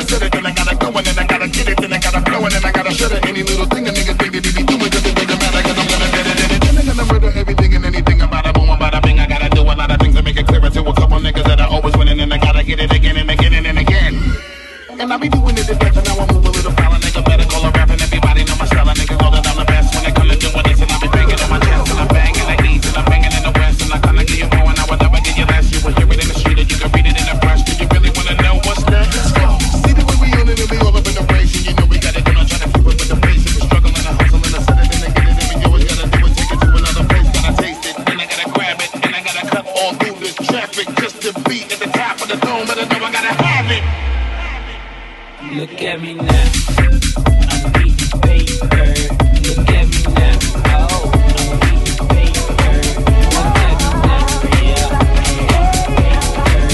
said it, then I gotta go, and then I gotta get it, then I gotta blow, and then I gotta shut it. Any little thing a nigga think that he be doing, just it doesn't matter, cause I'm gonna get it. Then I'm gonna murder everything and anything about a boom, about a bing. I gotta do a lot of things to make it clearer to a couple niggas that are always winning, and I gotta get it again and again and again. And I be doing it this better, now I move a little foul, a nigga better call a rap, and everybody know my style, a nigga know that I'm the best when it comes to doing this, and I be banging in my chest, and I'm banging the east, and I'm banging in the west, and I kinda get you going, I would never get you less, you will hear it in the street, or you can read it in the press. Do you really wanna know what's next? Let's go. See the way we own it, and we all up in the race, and you know we got it done, I'm trying to keep up with the pace, and we struggle and I hustle and I set it, and I get it, and we always gotta do it, take it to another place, gotta taste it, and I gotta grab it, and I gotta cut all through this traffic, just to be at the top of the dome, but I know I gotta have it. Look at me now, I'm beating paper. Look at me now, oh, I'm beating paper. Look at me now, yeah,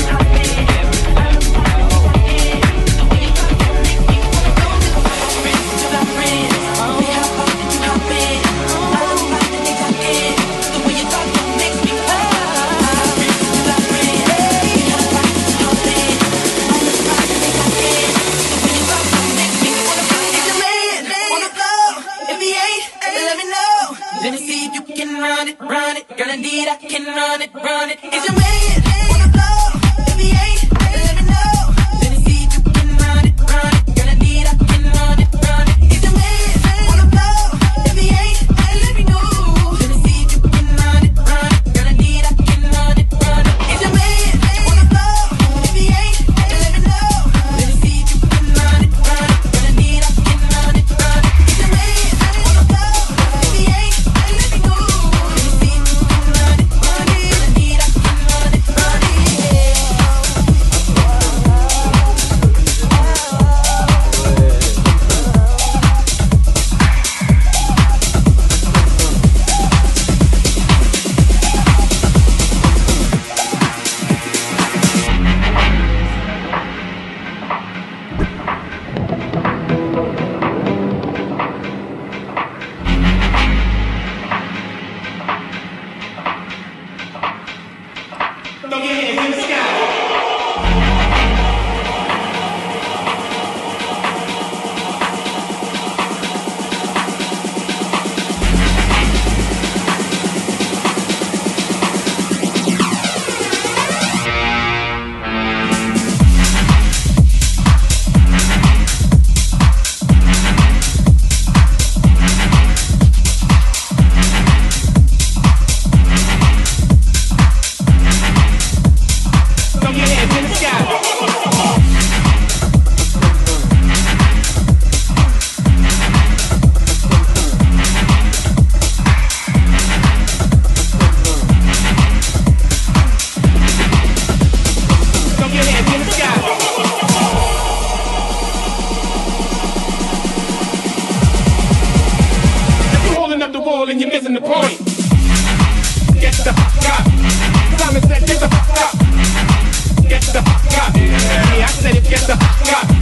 I'm beating paper. Look at me now, oh. To the friends, we hop out and you hop in. I don't like the things I get. The way you talk don't make me high. To the friends, we hop out and you hop in. I don't like the things I get. Let me see if you can run it, girl, indeed I can run it. Is your man on the floor? If he ain't, let me know. Let me see if you can run it, girl, indeed I can run it. Is your man on the floor? If he ain't, let me know. Let me see if you can run it, girl, indeed I can run it. Is your man on the floor? If he ain't, let me know. Let me see if you can run it, girl, indeed I can run it. Is your man on the floor? If he ain't, and you're missing the point. Get the fuck up. Simon said, get the fuck up. Get the fuck up. Yeah, I said it, get the fuck up.